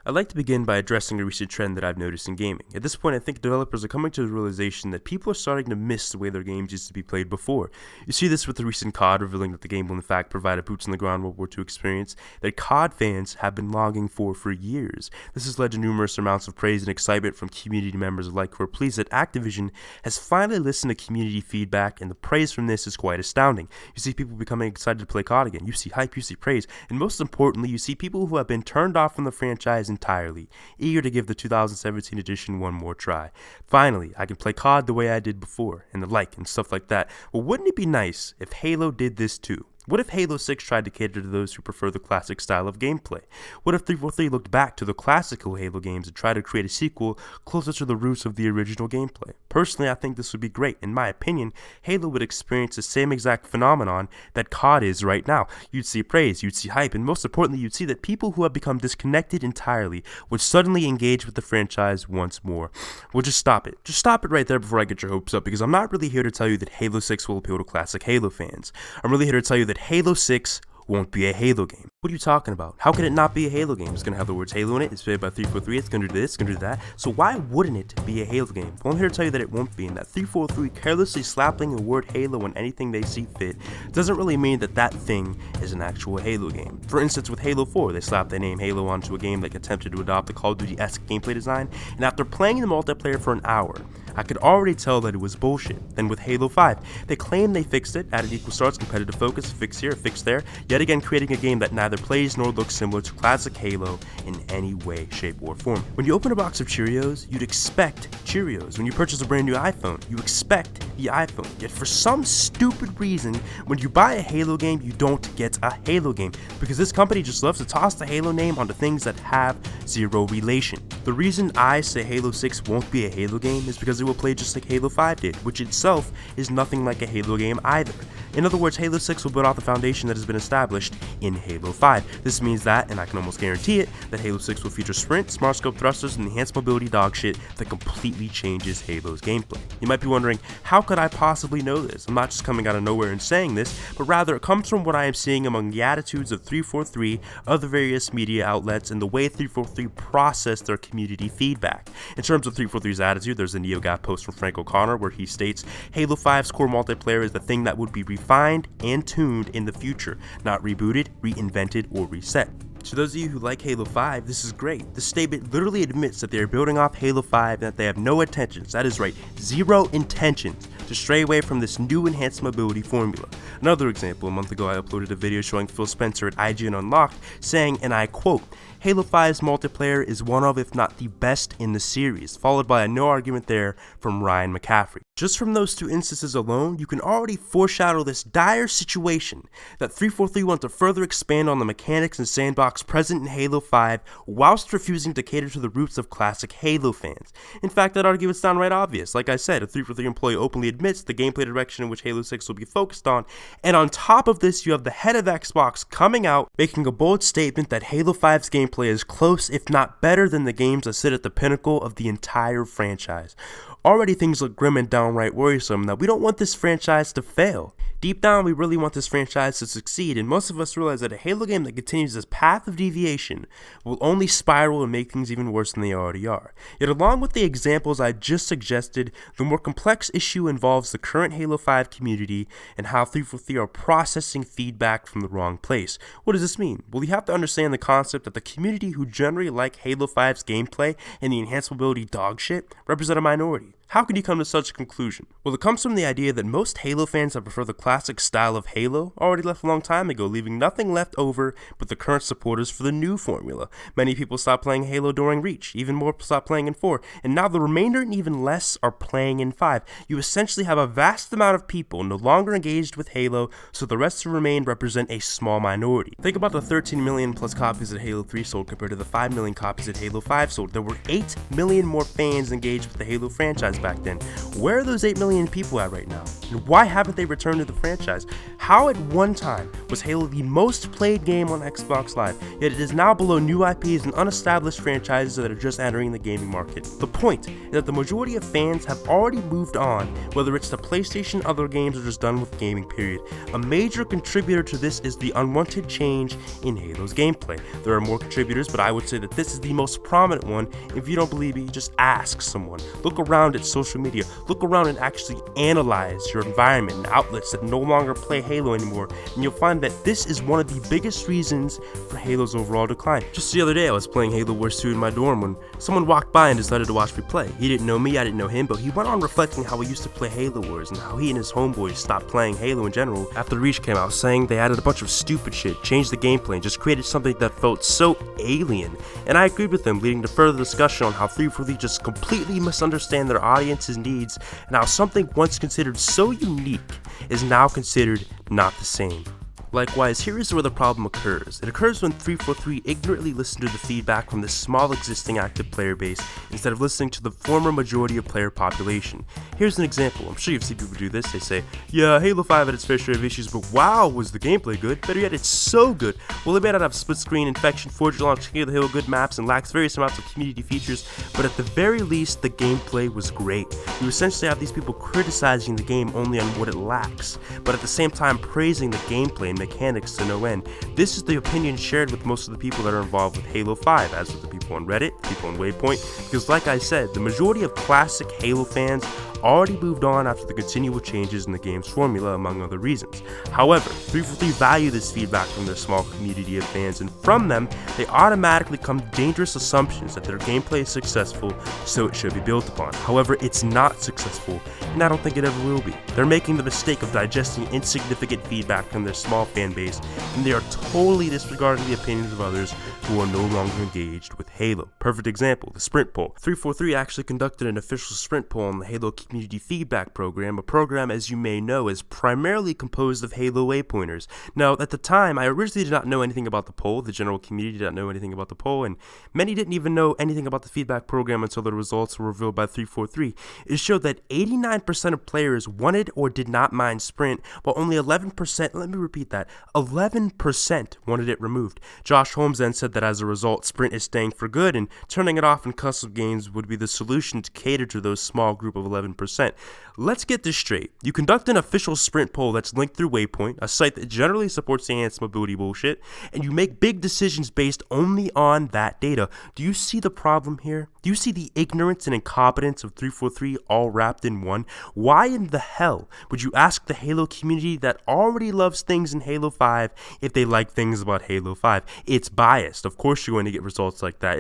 I'd like to begin by addressing a recent trend that I've noticed in gaming. At this point, I think developers are coming to the realization that people are starting to miss the way their games used to be played before. You see this with the recent COD revealing that the game will in fact provide a boots-on-the-ground World War II experience that COD fans have been longing for years. This has led to numerous amounts of praise and excitement from community members alike who are pleased that Activision has finally listened to community feedback, and the praise from this is quite astounding. You see people becoming excited to play COD again, you see hype, you see praise, and most importantly, you see people who have been turned off from the franchise entirely, eager to give the 2017 edition one more try. Finally, I can play COD the way I did before, and the like, and stuff like that. Well, wouldn't it be nice if Halo did this too? What if Halo 6 tried to cater to those who prefer the classic style of gameplay? What if 343 looked back to the classical Halo games and tried to create a sequel closer to the roots of the original gameplay? Personally, I think this would be great. In my opinion, Halo would experience the same exact phenomenon that COD is right now. You'd see praise, you'd see hype, and most importantly, you'd see that people who have become disconnected entirely would suddenly engage with the franchise once more. Well, just stop it. Just stop it right there before I get your hopes up, because I'm not really here to tell you that Halo 6 will appeal to classic Halo fans. I'm really here to tell you that Halo 6 won't be a Halo game. What are you talking about? How can it not be a Halo game? It's going to have the words Halo in it. It's made by 343. It's going to do this, it's going to do that. So why wouldn't it be a Halo game? Well, I'm here to tell you that it won't be, and that 343 carelessly slapping the word Halo on anything they see fit doesn't really mean that that thing is an actual Halo game. For instance, with Halo 4, they slapped the name Halo onto a game that attempted to adopt the Call of Duty-esque gameplay design, and after playing the multiplayer for an hour, I could already tell that it was bullshit. Then with Halo 5, they claimed they fixed it, added equal starts, competitive focus, fix here, fix there, yet again creating a game that neither plays nor looks similar to classic Halo in any way, shape, or form. When you open a box of Cheerios, you'd expect Cheerios. When you purchase a brand new iPhone, you expect the iPhone. Yet for some stupid reason, when you buy a Halo game, you don't get a Halo game, because this company just loves to toss the Halo name onto things that have zero relation. The reason I say Halo 6 won't be a Halo game is because it will play just like Halo 5 did, which itself is nothing like a Halo game either. In other words, Halo 6 will build off the foundation that has been established in Halo 5. This means that, and I can almost guarantee it, that Halo 6 will feature sprint, smart scope thrusters, and enhanced mobility dogshit that completely changes Halo's gameplay. You might be wondering, how could I possibly know this? I'm not just coming out of nowhere and saying this, but rather it comes from what I am seeing among the attitudes of 343, other various media outlets, and the way 343 process their community feedback. In terms of 343's attitude, there's a NeoGAF post from Frank O'Connor where he states, Halo 5's core multiplayer is the thing that would be refined and tuned in the future, not rebooted, reinvented, or reset. To those of you who like Halo 5, this is great. This statement literally admits that they are building off Halo 5 and that they have no intentions, that is right, zero intentions, to stray away from this new enhanced mobility formula. Another example, a month ago I uploaded a video showing Phil Spencer at IGN Unlocked saying, and I quote, Halo 5's multiplayer is one of, if not the best in the series, followed by a no argument there from Ryan McCaffrey. Just from those two instances alone, you can already foreshadow this dire situation that 343 wants to further expand on the mechanics and sandbox present in Halo 5 whilst refusing to cater to the roots of classic Halo fans. In fact, I'd argue it's downright obvious. Like I said, a 343 employee openly admits the gameplay direction in which Halo 6 will be focused on, and on top of this, you have the head of Xbox coming out making a bold statement that Halo 5's gameplay is close, if not better, than the games that sit at the pinnacle of the entire franchise. Already things look grim and downright worrisome that we don't want this franchise to fail. Deep down, we really want this franchise to succeed, and most of us realize that a Halo game that continues this path of deviation will only spiral and make things even worse than they already are. Yet along with the examples I just suggested, the more complex issue involves the current Halo 5 community and how 343 are processing feedback from the wrong place. What does this mean? Well, you have to understand the concept that the community who generally like Halo 5's gameplay and the enhanced mobility dogshit represent a minority. How can you come to such a conclusion? Well, it comes from the idea that most Halo fans that prefer the classic style of Halo already left a long time ago, leaving nothing left over but the current supporters for the new formula. Many people stopped playing Halo during Reach, even more stopped playing in 4, and now the remainder and even less are playing in 5. You essentially have a vast amount of people no longer engaged with Halo, so the rest who remain represent a small minority. Think about the 13 million plus copies that Halo 3 sold compared to the 5 million copies that Halo 5 sold. There were 8 million more fans engaged with the Halo franchise back then. Where are those 8 million people at right now? And why haven't they returned to the franchise? How How at one time was Halo the most played game on Xbox Live, yet it is now below new IPs and unestablished franchises that are just entering the gaming market. The point is that the majority of fans have already moved on, whether it's to PlayStation, other games, or just done with gaming, period. A major contributor to this is the unwanted change in Halo's gameplay. There are more contributors, but I would say that this is the most prominent one. If you don't believe me, just ask someone. Look around at social media. Look around and actually analyze your environment and outlets that no longer play Halo anymore, and you'll find that this is one of the biggest reasons for Halo's overall decline. Just the other day, I was playing Halo Wars 2 in my dorm when someone walked by and decided to watch me play. He didn't know me, I didn't know him, but he went on reflecting how we used to play Halo Wars and how he and his homeboys stopped playing Halo in general after Reach came out, saying they added a bunch of stupid shit, changed the gameplay, and just created something that felt so alien. And I agreed with him, leading to further discussion on how 343 just completely misunderstand their audience's needs and how something once considered so unique is now considered not the same. Likewise, here is where the problem occurs. It occurs when 343 ignorantly listen to the feedback from the small existing active player base instead of listening to the former majority of player population. Here's an example. I'm sure you've seen people do this. They say, yeah, Halo 5 had its fair share of issues, but wow, was the gameplay good? Better yet, it's so good. Well, it may not have split screen, infection, forge launch, Halo good maps, and lacks various amounts of community features, but at the very least, the gameplay was great. You essentially have these people criticizing the game only on what it lacks, but at the same time praising the gameplay and mechanics to no end. This is the opinion shared with most of the people that are involved with Halo 5, as with the people on Reddit, people on Waypoint, because like I said, the majority of classic Halo fans already moved on after the continual changes in the game's formula, among other reasons. However, 343 value this feedback from their small community of fans, and from them, they automatically come to dangerous assumptions that their gameplay is successful, so it should be built upon. However, it's not successful, and I don't think it ever will be. They're making the mistake of digesting insignificant feedback from their small fan base, and they are totally disregarding the opinions of others who are no longer engaged with Halo. Perfect example, the Sprint Poll. 343 actually conducted an official Sprint Poll on the Halo Community Feedback Program. A program, as you may know, is primarily composed of Halo waypointers. Now, at the time, I originally did not know anything about the poll. The general community did not know anything about the poll, and many didn't even know anything about the feedback program until the results were revealed by 343. It showed that 89% of players wanted or did not mind Sprint, while only 11%, let me repeat that, 11% wanted it removed. Josh Holmes then said that as a result, Sprint is staying for good, and turning it off in custom games would be the solution to cater to those small group of 11%. Let's get this straight. You conduct an official Sprint poll that's linked through Waypoint, a site that generally supports the enhanced mobility bullshit, and you make big decisions based only on that data. Do you see the problem here? Do you see the ignorance and incompetence of 343 all wrapped in one? Why in the hell would you ask the Halo community that already loves things in Halo 5 if they like things about Halo 5? It's biased. Of course you're going to get results like that.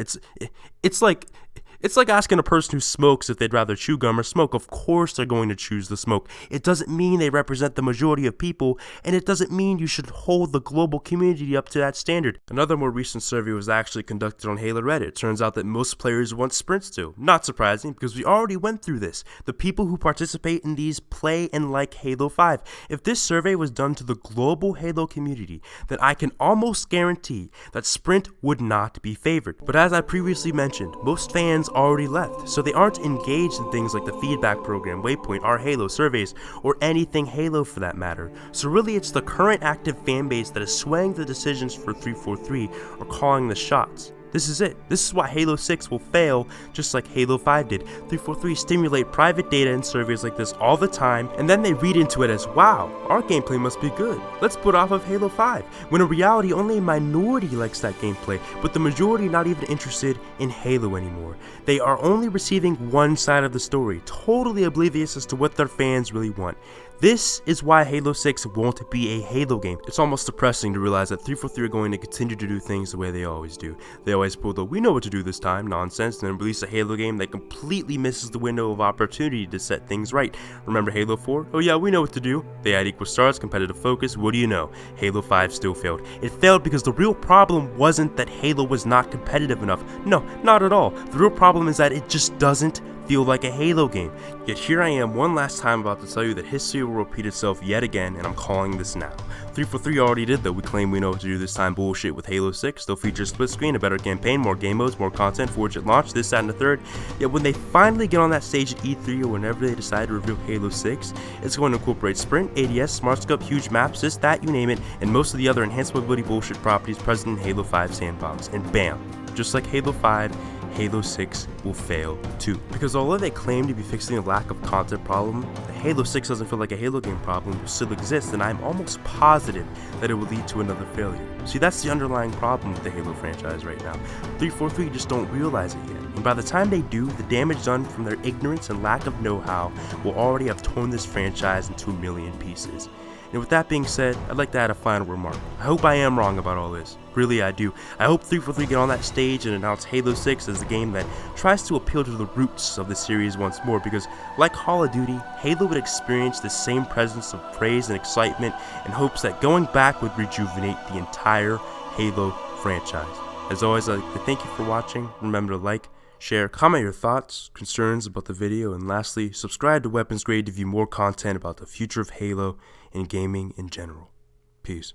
It's like asking a person who smokes if they'd rather chew gum or smoke. Of course they're going to choose the smoke. It doesn't mean they represent the majority of people, and it doesn't mean you should hold the global community up to that standard. Another more recent survey was actually conducted on Halo Reddit. It turns out that most players want sprints too. Not surprising, because we already went through this. The people who participate in these play and like Halo 5. If this survey was done to the global Halo community, then I can almost guarantee that sprint would not be favored. But as I previously mentioned, most fans already left, so they aren't engaged in things like the feedback program, Waypoint, our Halo surveys, or anything Halo for that matter. So really it's the current active fan base that is swaying the decisions for 343 or calling the shots. This is it. This is why Halo 6 will fail just like Halo 5 did. 343 stimulate private data in surveys like this all the time, and then they read into it as, wow, our gameplay must be good. Let's put off of Halo 5. When in reality, only a minority likes that gameplay, with the majority not even interested in Halo anymore. They are only receiving one side of the story, totally oblivious as to what their fans really want. This is why Halo 6 won't be a Halo game. It's almost depressing to realize that 343 are going to continue to do things the way they always do. They always pull the "we know what to do this time" nonsense and then release a Halo game that completely misses the window of opportunity to set things right. Remember Halo 4? Oh yeah, we know what to do. They had equal stars, competitive focus, what do you know? Halo 5 still failed. It failed because the real problem wasn't that Halo was not competitive enough. No, not at all. The real problem is that it just doesn't feel like a Halo game. Yet here I am one last time about to tell you that history will repeat itself yet again, and I'm calling this now. 343 already did the "we claim we know what to do this time" bullshit with Halo 6. They'll feature split screen, a better campaign, more game modes, more content, Forge at launch, this, that, and the third. Yet when they finally get on that stage at E3 or whenever they decide to reveal Halo 6, it's going to incorporate sprint, ADS, smart scope, huge maps, this, that, you name it, and most of the other enhanced mobility bullshit properties present in Halo 5 sandbox. And bam, just like Halo 5, Halo 6 will fail too. Because although they claim to be fixing a lack of content problem, the Halo 6 doesn't feel like a Halo game problem will still exist, and I'm almost positive that it will lead to another failure. See, that's the underlying problem with the Halo franchise right now. 343 just don't realize it yet, and by the time they do, the damage done from their ignorance and lack of know-how will already have torn this franchise into a million pieces. And with that being said, I'd like to add a final remark. I hope I am wrong about all this. Really, I do. I hope 343 get on that stage and announce Halo 6 as a game that tries to appeal to the roots of the series once more, because like Call of Duty, Halo would experience the same presence of praise and excitement in hopes that going back would rejuvenate the entire Halo franchise. As always, I'd like to thank you for watching. Remember to like, share, comment your thoughts, concerns about the video, and lastly, subscribe to Weapons Grade to view more content about the future of Halo and gaming in general. Peace.